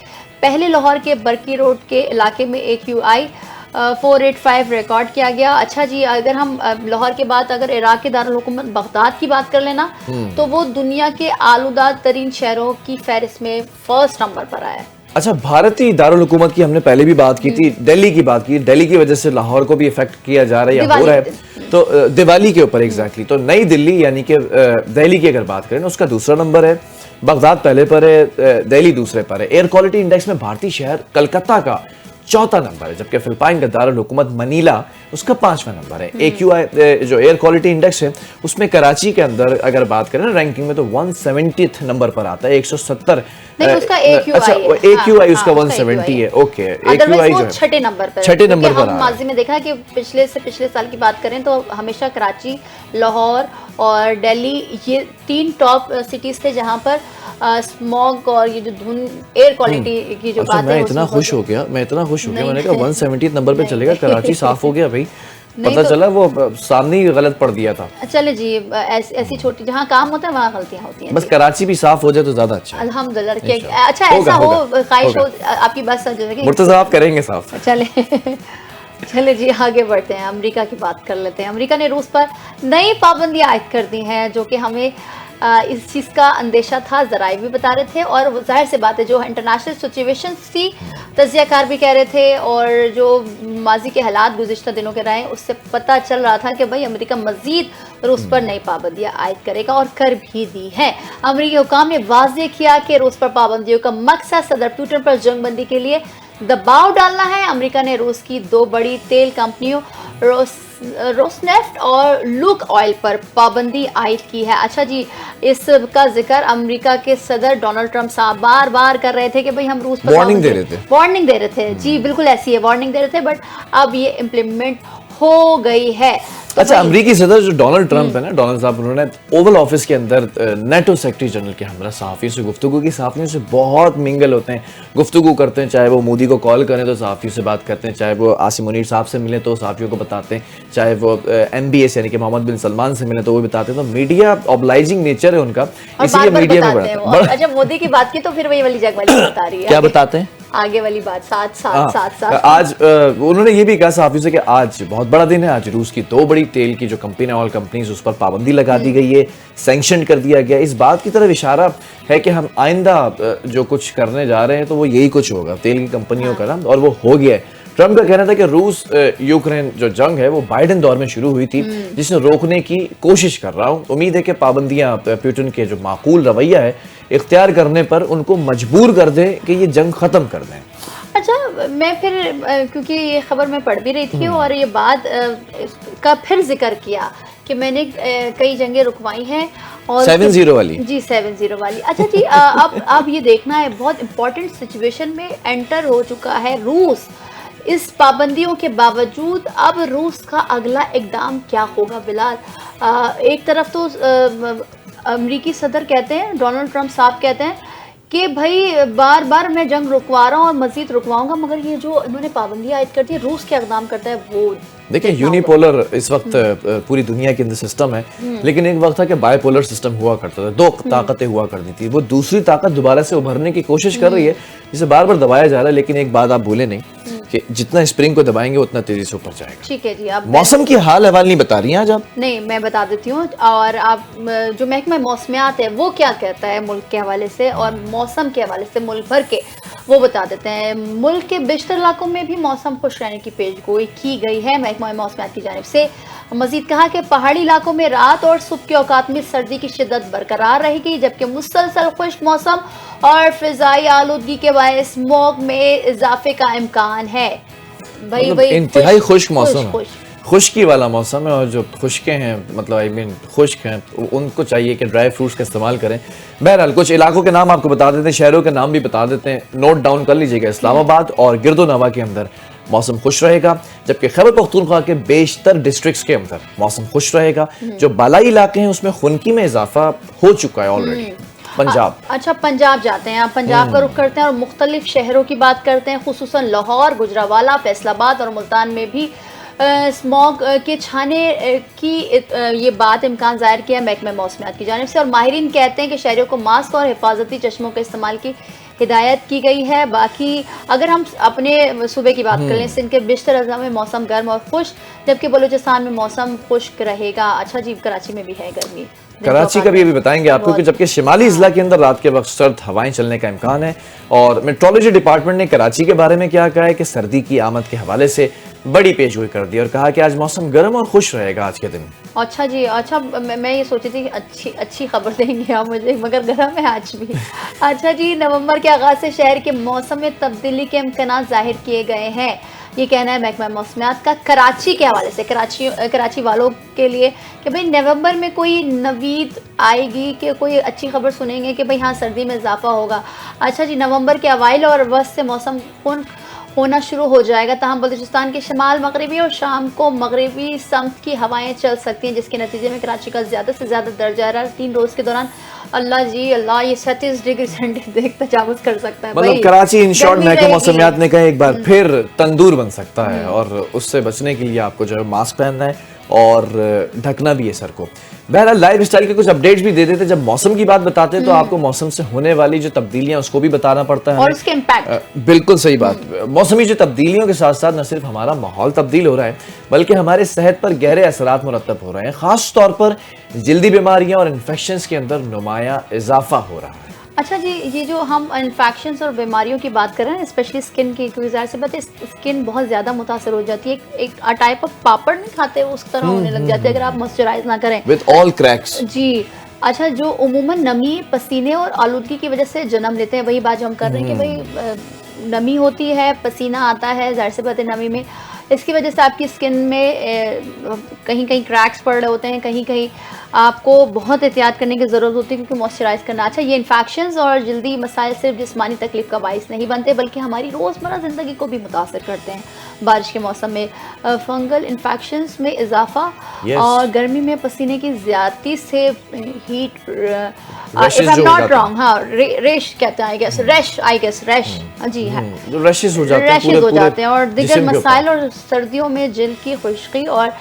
[SPEAKER 1] पहले लाहौर के बरकी रोड के इलाके में AQI 485 रिकॉर्ड किया गया। अच्छा जी, अगर हम लाहौर के बाद अगर इराक के दारुल हुकूमत बगदाद की बात कर लेना तो वो दुनिया के आलूदा तरीन शहरों की फहरिस्त में 1st नंबर पर आया है।
[SPEAKER 2] अच्छा, भारतीय दारुल हुकूमत की हमने पहले भी बात की थी, दिल्ली की बात की, दिल्ली की वजह से लाहौर को भी इफेक्ट किया जा रहा है या हो रहा है, तो दिवाली के ऊपर एग्जैक्टली। तो नई दिल्ली यानी कि दिल्ली की अगर बात करें, उसका दूसरा नंबर है, बगदाद पहले पर है, दिल्ली दूसरे पर है। एयर क्वालिटी इंडेक्स में भारतीय शहर कलकत्ता का चौथा नंबर है, जबकि फिलिपाइन का दारुल हुकूमत मनीला उसका 5वां नंबर है। AQI जो एयर क्वालिटी इंडेक्स है, उसमें कराची के अंदर अगर बात करें ना रैंकिंग में, तो 170th नंबर पर आता है। 170
[SPEAKER 1] नहीं, उसका AQI
[SPEAKER 2] अच्छा,
[SPEAKER 1] है।
[SPEAKER 2] AQI उसका
[SPEAKER 1] हाँ,
[SPEAKER 2] 170 है। ओके,
[SPEAKER 1] अदरवाइज
[SPEAKER 2] AQI
[SPEAKER 1] वो
[SPEAKER 2] जो है
[SPEAKER 1] छठे नंबर पर है।
[SPEAKER 2] छठे नंबर
[SPEAKER 1] क्योंकि
[SPEAKER 2] पर
[SPEAKER 1] हम
[SPEAKER 2] आ रहा है।
[SPEAKER 1] माजी में देखा है कि पिछले साल की बात करें तो हमेशा कराची, लाहौर और दिल्ली ये 3 टॉप सिटीज थे जहां पर स्मॉग और ये जो धुंध एयर क्वालिटी की जो
[SPEAKER 2] अच्छा,
[SPEAKER 1] बात
[SPEAKER 2] मैं
[SPEAKER 1] है
[SPEAKER 2] इतना खुश हो गया, मैंने कहा 170 नंबर पे
[SPEAKER 1] नहीं।
[SPEAKER 2] चलेगा, कराची साफ हो गया भाई।
[SPEAKER 1] नहीं
[SPEAKER 2] पता
[SPEAKER 1] तो-
[SPEAKER 2] चला वो सामने ही गलत पड़ दिया था।
[SPEAKER 1] चले जी, ऐसी छोटी जहाँ काम होता है वहाँ गलतियाँ होती हैं
[SPEAKER 2] बस
[SPEAKER 1] जी।
[SPEAKER 2] कराची भी साफ हो जाए तो ज्यादा अच्छा है।
[SPEAKER 1] अल्हम्दुलिल्लाह।
[SPEAKER 2] इंशाल्लाह।
[SPEAKER 1] अच्छा,
[SPEAKER 2] होगा,
[SPEAKER 1] ऐसा हो,
[SPEAKER 2] होगा,
[SPEAKER 1] ख्वाहिश हो,
[SPEAKER 2] होगा।
[SPEAKER 1] आपकी बात सच है कि
[SPEAKER 2] मुर्तजा आप करेंगे साफ।
[SPEAKER 1] चले चले जी, आगे बढ़ते हैं, अमेरिका की बात कर लेते हैं। अमेरिका ने रूस पर नई पाबंदियां आयद कर दी हैं, जो कि हमें इस चीज़ का अंदेशा था, ज़राए भी बता रहे थे, और वो जाहिर सी बात है जो इंटरनेशनल सिचुएशन थी, तज्ज़ियाकार भी कह रहे थे, और जो माजी के हालात गुज़िश्ता दिनों के रहे उससे पता चल रहा था कि भाई अमेरिका मज़ीद रूस पर नई पाबंदियां आयद करेगा, और कर भी दी है। अमेरिकी हुकाम ने वाज़ेह किया कि रूस पर पाबंदियों का मकसद सदर पुतिन पर जंगबंदी के लिए दबाव डालना है। अमेरिका ने रूस की 2 बड़ी तेल कंपनियों रोसनेफ्ट और लुक ऑयल पर पाबंदी आयद की है। अच्छा जी, इसका जिक्र अमेरिका के सदर डोनाल्ड ट्रंप साहब बार बार कर रहे थे कि भाई हम रूस पर
[SPEAKER 2] वार्निंग दे रहे थे।
[SPEAKER 1] जी बिल्कुल ऐसी है, वार्निंग दे रहे थे, बट अब ये इम्प्लीमेंट हो गई है। तो
[SPEAKER 2] अच्छा, अमेरिकी सदर जो डोनाल्ड ट्रंप है ना, डोनाल्ड साहब, उन्होंने ओवल ऑफिस के अंदर नेटो सेक्रेटरी जनरल के हमरा सहाफ़ियों से गुफ्तगू की। सहाफ़ियों से बहुत मिंगल होते हैं, गुफ्तगू करते हैं, चाहे वो मोदी को कॉल करें तो सहाफ़ियों से बात करते हैं, चाहे वो आसिम मुनीर साहब से मिले तो सहाफ़ियों को बताते हैं, चाहे वो MBS यानी कि मोहम्मद बिन सलमान से मिले तो वो बताते हैं। तो मीडिया ऑब्लाइजिंग नेचर है उनका, इसलिए मीडिया में बढ़ता है।
[SPEAKER 1] अच्छा, मोदी की बात की तो फिर वही वाली जग वाली बता रही है।
[SPEAKER 2] क्या बताते हैं?
[SPEAKER 1] आगे वाली बात साथ
[SPEAKER 2] आज उन्होंने ये भी कहा साफी से कि आज बहुत बड़ा दिन है, आज रूस की 2 बड़ी तेल की जो कंपनी ऑयल कंपनीज उस पर पाबंदी लगा दी गई है, सैंक्शन कर दिया गया। इस बात की तरफ इशारा है कि हम आइंदा जो कुछ करने जा रहे हैं तो वो यही कुछ होगा तेल की कंपनियों का ना, और वो हो गया है। ट्रंप का कहना था कि रूस यूक्रेन जो जंग है वो बाइडेन दौर में शुरू हुई थी, जिसने रोकने की कोशिश कर रहा हूँ। उम्मीद है कि पाबंदियां पुतिन के जो माकूल रवैया है इख्तियार करने पर उनको मजबूर कर दें कि ये जंग खत्म कर दें।
[SPEAKER 1] अच्छा, मैं फिर क्योंकि ये खबर मैं पढ़ भी रही थी और ये बात का फिर जिक्र किया कि मैंने कई जंगें रुकवाई हैं, और
[SPEAKER 2] 7-0 वाली
[SPEAKER 1] जी 7-0 वाली। अच्छा जी, अब ये देखना है, बहुत इंपॉर्टेंट सिचुएशन में एंटर हो चुका है रूस। इस पाबंदियों के बावजूद अब रूस का अगला इकदाम क्या होगा बिलाल? एक तरफ तो अमरीकी सदर कहते हैं, डोनाल्ड ट्रंप साहब कहते हैं कि भाई बार बार मैं जंग रुकवा रहा हूँ और मजीद रुकवाऊंगा, मगर ये जो इन्होंने पाबंदी आयद कर दी है, रूस क्या इकदाम करता है वो
[SPEAKER 2] देखिए। यूनिपोलर इस वक्त पूरी दुनिया के अंदर सिस्टम है, लेकिन एक वक्त था कि बायपोलर सिस्टम हुआ करता था, 2 ताकतें हुआ करती थी। वो दूसरी ताकत दोबारा से उभरने की कोशिश कर रही है, जिसे बार बार दबाया जा रहा है। लेकिन एक बात आप भूले नहीं कि जितना स्प्रिंग को दबाएंगे उतना तेजी से ऊपर जाएगा।
[SPEAKER 1] ठीक है जी। अब
[SPEAKER 2] मौसम की हाल हवाल नहीं बता रही हैं आज आप?
[SPEAKER 1] नहीं, मैं बता देती हूँ, और आप जो महकमा मौसमियात है वो क्या कहता है मुल्क के हवाले से और मौसम के हवाले से मुल्क भर के, वो बता देते हैं। मुल्क के बेशतर इलाकों में भी मौसम खुश रहने की पेशगोई की गई है महकमा मौसमियात की जानिब से। मजीद कहा कि पहाड़ी इलाकों में रात और सुबह के औकात में सर्दी की शिद्दत बरकरार रहेगी, जबकि मुसलसल खुश्क मौसम और फिजाई आलूदगी के बायस स्मॉग में इजाफे का इम्कान है। भाई
[SPEAKER 2] मतलब इंतहाई खुश्क मौसम है, खुश्की वाला मौसम है, और जो खुश्के हैं मतलब खुश्क हैं उनको चाहिए कि ड्राई फ्रूट्स का इस्तेमाल करें। बहरहाल कुछ इलाकों के नाम आपको बता देते हैं, शहरों के नाम भी बता देते हैं, नोट डाउन कर लीजिएगा। इस्लामाबाद और गिरदोनवा के अंदर मौसम खुश रहेगा, जबकि खैबर पख्तूनख्वा के बेशतर डिस्ट्रिक्ट्स के अंदर मौसम खुश रहेगा। जो बालाई इलाके हैं उसमें खुनकी में इजाफा हो चुका है ऑलरेडी। पंजाब, अच्छा
[SPEAKER 1] पंजाब जाते हैं, आप पंजाब का रुख करते हैं और मुख्तलिफ शहरों की बात करते हैं, खुसूसन लाहौर, गुजरावाला, फैसलाबाद और मुल्तान में भी स्मॉग के छाने की ये बात इम्कान जाहिर किया महकमे मौसमियात की जानिब से। और माहिरीन कहते हैं कि शहरियों को मास्क और हिफाजती चश्मों के इस्तेमाल की हिदायत की गई है। बाकी अगर हम अपने सूबे की बात कर लें, सिंध के बिश्तर अज़ला में मौसम गर्म और खुश, जबकि बलूचिस्तान में मौसम खुश्क रहेगा। अच्छा जी, कराची में भी है गर्मी।
[SPEAKER 2] कराची का भी अभी बताएंगे आपको कि जबकि शिमाली इजला के अंदर रात के वक्त सर्द हवाएं चलने का इम्कान है। और मेट्रोलॉजी डिपार्टमेंट ने कराची के बारे में क्या कहा है कि सर्दी की आमद के हवाले से बड़ी पेशगोई कर दी और कहा कि आज मौसम गर्म और खुश रहेगा आज के दिन।
[SPEAKER 1] अच्छा जी, अच्छा मैं ये सोची थी कि अच्छी खबर देंगे आप मुझे, मगर गर्म है आज भी। अच्छा जी, नवंबर के आगाज से शहर के मौसम में तब्दीली के इम्कान जाहिर किए गए हैं, ये कहना है महकमा मौसमियात का कराची के हवाले से, कराची वालों के लिए कि भाई नवंबर में कोई नवीद आएगी कि कोई अच्छी खबर सुनेंगे कि भाई हाँ सर्दी में इजाफा होगा। अच्छा जी, नवंबर के अवाइल और वस्त से मौसम होना शुरू हो जाएगा, तहम बलूचिस्तान के शमाल मगरबी और शाम को मगरबी समत की हवाएं चल सकती हैं, जिसके नतीजे में कराची का ज़्यादा से ज़्यादा दर्जा रहा 3 रोज़ के दौरान अल्लाह जी अल्लाह ये 37 डिग्री सेंटीग्रेड तजावुज कर सकता है।
[SPEAKER 2] मतलब कराची इन शॉर्ट महकमा मौसमियात ने कहा एक बार फिर तंदूर बन सकता है और उससे बचने के लिए आपको जो है मास्क पहनना है और ढकना भी है सर को। बहरहाल लाइफ स्टाइल के कुछ अपडेट्स भी दे देते, जब मौसम की बात बताते हैं तो आपको मौसम से होने वाली जो तब्दीलियां उसको भी बताना पड़ता है
[SPEAKER 1] और उसके इम्पैक्ट।
[SPEAKER 2] बिल्कुल सही बात। मौसमी जो तब्दीलियों के साथ साथ न सिर्फ हमारा माहौल तब्दील हो रहा है बल्कि हमारे सेहत पर गहरे असरात मुरतब हो रहे हैं, खास तौर पर जल्दी बीमारियां और इन्फेक्शंस के अंदर नुमाया इजाफा हो रहा है।
[SPEAKER 1] अच्छा जी, ये जो हम इन्फेक्शंस और बीमारियों की बात कर रहे हैं, स्पेशली स्किन की, क्योंकि ज़ाहिर सी बात है स्किन बहुत ज़्यादा मुतासर हो जाती है। एक टाइप ऑफ पापड़ नहीं खाते उस तरह होने लग जाती है अगर आप मॉइस्चराइज ना करें,
[SPEAKER 2] विद ऑल क्रैक्स
[SPEAKER 1] जी। अच्छा, जो उमूमन नमी, पसीने और आलूदगी की वजह से जन्म लेते हैं, वही बात जो हम कर रहे हैं कि भाई नमी होती है, पसीना आता है, ज़ाहिर सी बात है नमी में इसकी वजह से आपकी स्किन में कहीं कहीं क्रैक्स पड़ रहे होते हैं, कहीं कहीं आपको बहुत एहतियात करने की ज़रूरत होती है क्योंकि मॉइस्चराइज करना। अच्छा, ये इन्फेक्शंस और जल्दी मसाइल सिर्फ जिस्मानी तकलीफ का बाइस नहीं बनते बल्कि हमारी रोज़मर्रा ज़िंदगी को भी मुतासर करते हैं। बारिश के मौसम में फंगल इन्फेक्शंस में इजाफा और गर्मी में पसीने की ज़्यादती से heat, if I am not wrong, हाँ रेश कहते हैं, आई गेस रैश, जी है,
[SPEAKER 2] रैशेस हो जाते हैं
[SPEAKER 1] और दीगर मसाइल और सर्दियों में जिल्द की खुश्की और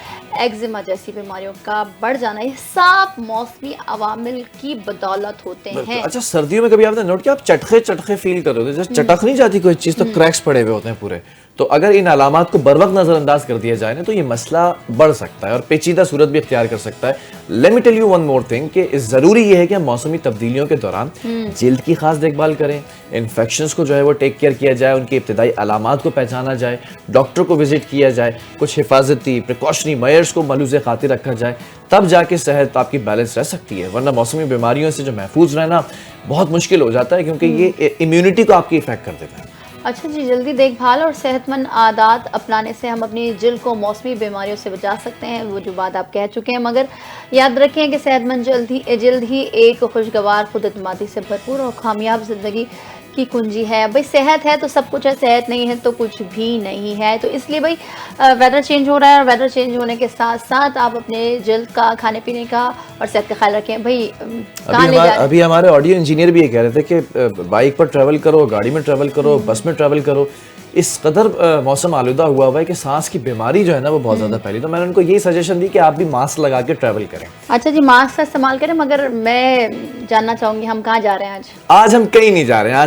[SPEAKER 1] एक्जिमा जैसी बीमारियों का बढ़ जाना, ये सब मौसमी अवामिल की बदौलत होते हैं।
[SPEAKER 2] अच्छा, सर्दियों में कभी आपने नोट किया आप चटखे फील कर रहे होते, जैसे चटक नहीं जाती कोई चीज तो क्रैक्स पड़े हुए होते हैं पूरे, तो अगर इन अलामात को बर वक्त नजरअंदाज कर दिया जाए ना तो ये मसला बढ़ सकता है और पेचीदा सूरत भी इख्तियार कर सकता है। Let me tell you one more thing कि जरूरी ये है कि हम मौसमी तब्दीलियों के दौरान जिल्द की खास देखभाल करें, इन्फेक्शंस को जो है वो टेक केयर किया जाए, उनकी इब्तिदाई अलामात को पहचाना जाए, डॉक्टर को विजिट किया जाए, कुछ हिफाजती प्रिकॉशनरी मेयर्स को मलूज़ खातिर रखा जाए, तब जाके सेहत आपकी बैलेंस रह सकती है। वरना मौसमी बीमारियों से जो महफूज रहना बहुत मुश्किल हो जाता है क्योंकि ये इम्यूनिटी को आपकी इफेक्ट कर देता है।
[SPEAKER 1] अच्छा जी, जल्दी देखभाल और सेहतमंद आदत अपनाने से हम अपनी जिल्द को मौसमी बीमारियों से बचा सकते हैं, वो जो बात आप कह चुके हैं। मगर याद रखें कि सेहतमंद जल्द ही एक खुशगवार, खुद एतमादी से भरपूर और कामयाब ज़िंदगी की कुंजी है। भाई सेहत है तो सब कुछ है, सेहत नहीं है तो कुछ भी नहीं है। तो इसलिए भाई वेदर चेंज हो रहा है और वेदर चेंज होने के साथ साथ आप अपने जिल्द का, खाने पीने का और सेहत का ख्याल रखें। भाई
[SPEAKER 2] अभी हमारे ऑडियो इंजीनियर भी ये कह रहे थे कि बाइक पर ट्रैवल करो, गाड़ी में ट्रैवल करो, बस में ट्रैवल करो, इस कदर मौसम आलूदा हुआ है कि सांस की बीमारी जो है ना वो बहुत ज़्यादा फैली। तो मैंने उनको यही सजेशन दी कि आप भी मास्क लगा के ट्रैवल करें।
[SPEAKER 1] अच्छा जी, मास्क का इस्तेमाल करें, मगर मैं जानना चाहूंगी हम कहाँ जा रहे हैं आज?
[SPEAKER 2] आज हम कहीं नहीं जा रहे हैं,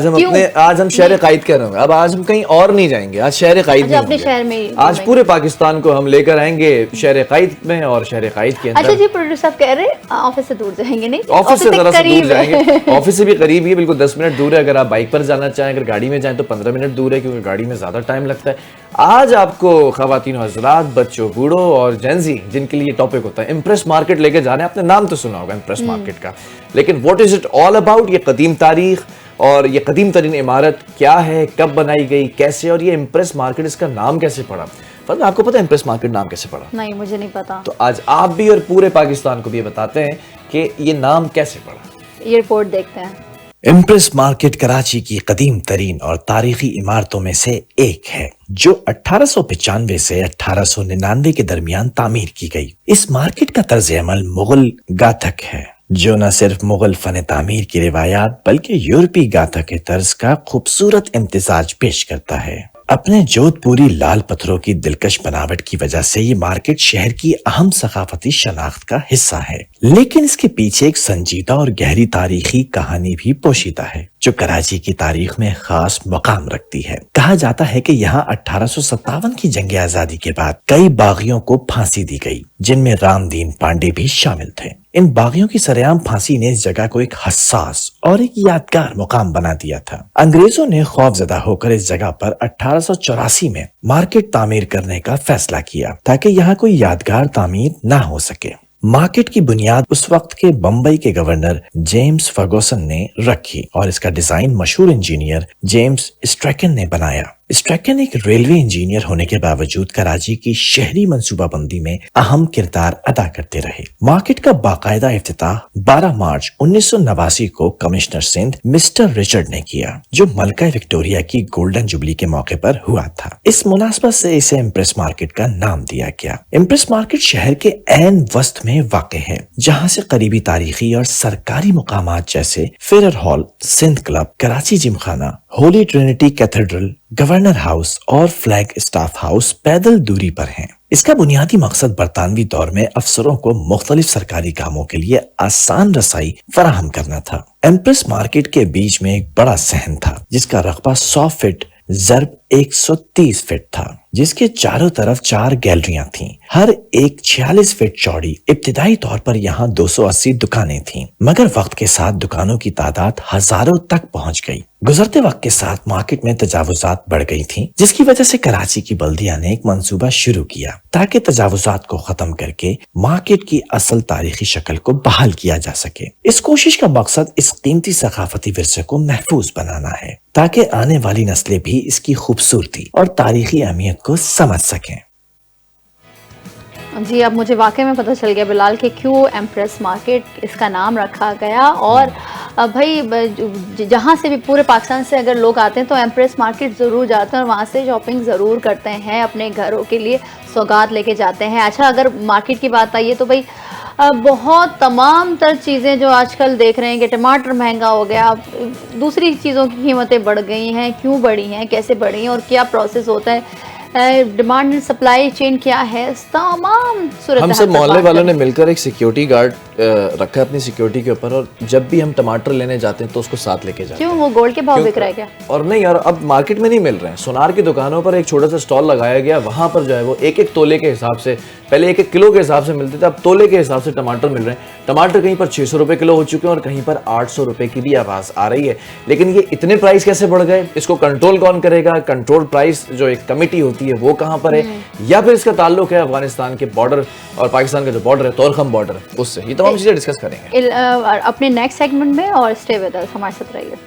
[SPEAKER 2] आज हम शहर क़ाइद कह रहे हैं। अब आज हम कहीं और नहीं जाएंगे, आज शहर क़ाइद में
[SPEAKER 1] अपने शहर में
[SPEAKER 2] आज पूरे पाकिस्तान को हम लेकर आएंगे शहर क़ाइद में और शहर क़ाइद के अंदर।
[SPEAKER 1] अच्छा जी, प्रोड्यूसर साहब कह रहे हैं ऑफिस से दूर जाएंगे, नहीं
[SPEAKER 2] ऑफिस से जरा सा दूर जाएंगे, ऑफिस से भी करीब ही, बिल्कुल 10 मिनट दूर है। अगर आप बाइक पर जाना चाहें, अगर गाड़ी में जाएं तो 15 मिनट दूर है क्योंकि गाड़ी में ज्यादा टाइम लगता है। आज आपको खवातीन हजरात, बच्चों, बूढ़ों और जेंजी जिनके लिए टॉपिक होता है इम्प्रेस मार्केट लेके जाने। आपने नाम तो सुना होगा इम्प्रेस मार्केट का, लेकिन what is it all about? ये कदीम तारीख और ये कदीम तरीन इमारत क्या है, कब बनाई गई, कैसे, और ये इम्प्रेस मार्केट इसका नाम कैसे पड़ा? पर आपको पता है इम्प्रेस मार्केट नाम कैसे पड़ा?
[SPEAKER 1] नहीं, मुझे नहीं पता।
[SPEAKER 2] तो आज आप भी और पूरे पाकिस्तान को भी बताते हैं कि ये नाम कैसे पड़ा।
[SPEAKER 1] ये रिपोर्ट देखते हैं।
[SPEAKER 3] इम्प्रेस मार्केट कराची की कदीम तरीन और तारीखी इमारतों में से एक है जो 1895 से 1899 के दरमियान तामीर की गई। इस मार्केट का तर्ज अमल मुगल गाथक है जो न सिर्फ मुगल फन तामीर की रिवायात बल्कि यूरोपी गाथक के तर्ज का खूबसूरत इम्तिजाज पेश करता है। अपने जोधपुरी लाल पत्थरों की दिलकश बनावट की वजह से ये मार्केट शहर की अहम सकाफती शनाख्त का हिस्सा है, लेकिन इसके पीछे एक संजीदा और गहरी तारीखी कहानी भी पोशीदा है। जो कराची की तारीख में खास मुकाम रखती है। कहा जाता है कि यहाँ 1857 की जंग आजादी के बाद कई बागियों को फांसी दी गई, जिनमें रामदीन पांडे भी शामिल थे। इन बागियों की सरेआम फांसी ने इस जगह को एक हसास और एक यादगार मुकाम बना दिया था। अंग्रेजों ने खौफजदा होकर इस जगह पर 1884 में मार्केट तामीर करने का फैसला किया ताकि यहाँ कोई यादगार तामीर न हो सके। मार्केट की बुनियाद उस वक्त के बम्बई के गवर्नर जेम्स फर्गुसन ने रखी और इसका डिजाइन मशहूर इंजीनियर जेम्स स्ट्रैकन ने बनाया। स्ट्रैकन एक रेलवे इंजीनियर होने के बावजूद कराची की शहरी मंसूबाबंदी में अहम किरदार अदा करते रहे। मार्केट का बाकायदा इफ्तिताह 12 मार्च 1989 को कमिश्नर सिंध मिस्टर रिचर्ड ने किया, जो मलका विक्टोरिया की गोल्डन जुबली के मौके पर हुआ था। इस मुनासबत से इसे इम्प्रेस मार्केट का नाम दिया गया। इम्प्रेस मार्केट शहर के ऐन वस्त में वाक़ है, जहाँ से करीबी तारीखी और सरकारी मुकामात जैसे Frere Hall, Sindh Club, Karachi Gymkhana, Holy Trinity Cathedral, Governor House और फ्लैग स्टाफ हाउस पैदल दूरी पर हैं। इसका बुनियादी मकसद बरतानवी दौर में अफसरों को मुख्तलिफ सरकारी कामों के लिए आसान रसाई फराहम करना था। एम्प्रेस मार्केट के बीच में एक बड़ा सहन था, जिसका रकबा 100 फीट ज़र्ब 130 फीट था, जिसके चारों तरफ 4 गैलरियां थीं, हर एक 46 फीट चौड़ी। इब्तिदाई तौर पर यहाँ 280 दुकानें थीं, मगर वक्त के साथ दुकानों की तादाद हजारों तक पहुंच गई। गुजरते वक्त के साथ मार्केट में तजावुजात बढ़ गई थीं, जिसकी वजह से कराची की बल्दिया ने एक मंसूबा शुरू किया ताकि तजावुजात को खत्म करके मार्केट की असल तारीखी शक्ल को बहाल किया जा सके। इस कोशिश का मकसद इस कीमती सकाफती विरसे को महफूज बनाना है ताकि आने वाली नस्लें भी इसकी खूबसूरती और तारीखी अहमियत को समझ सकें।
[SPEAKER 1] जी, अब मुझे वाकई में पता चल गया बिलाल कि क्यों एम्प्रेस मार्केट इसका नाम रखा गया। और भाई जहाँ से भी पूरे पाकिस्तान से अगर लोग आते हैं तो एम्प्रेस मार्केट ज़रूर जाते हैं और वहाँ से शॉपिंग ज़रूर करते हैं, अपने घरों के लिए सौगात लेके जाते हैं। अच्छा, अगर मार्केट की बात आई है तो भाई बहुत तमाम तर चीज़ें जो आजकल देख रहे हैं कि टमाटर महंगा हो गया, दूसरी चीज़ों की कीमतें बढ़ गई हैं, क्यों बढ़ी हैं, कैसे बढ़ी हैं और क्या प्रोसेस होता है, डिमांड एंड सप्लाई चेन क्या है, तमाम सूरत
[SPEAKER 2] हम सब मोहल्ले वालों ने मिलकर एक सिक्योरिटी गार्ड रखा है अपनी सिक्योरिटी के ऊपर, और जब भी हम टमाटर लेने जाते हैं तो उसको साथ लेके जाते हैं।
[SPEAKER 1] क्यों, वो गोल्ड के भाव बिक रहा है क्या?
[SPEAKER 2] और नहीं यार, अब मार्केट में नहीं मिल रहे हैं। सोनार की दुकानों पर एक छोटा सा स्टॉल लगाया गया, वहां पर जो है वो एक एक तोले के हिसाब से, पहले एक एक किलो के हिसाब से मिलते थे, अब तोले के हिसाब से टमाटर मिल रहे हैं। टमाटर कहीं पर 600 रुपए किलो हो चुके हैं और कहीं पर 800 रुपए की भी आवाज आ रही है। लेकिन ये इतने प्राइस कैसे बढ़ गए, इसको कंट्रोल कौन करेगा? कंट्रोल प्राइस जो एक कमेटी होती है वो कहाँ पर है, या फिर इसका ताल्लुक है अफगानिस्तान के बॉर्डर और पाकिस्तान का जो बॉर्डर है, तोरखम बॉर्डर, उससे? ये तमाम चीजें डिस्कस करेंगे
[SPEAKER 1] अपने नेक्स्ट सेगमेंट में, और स्टे विद अस, हमारे साथ रहिए।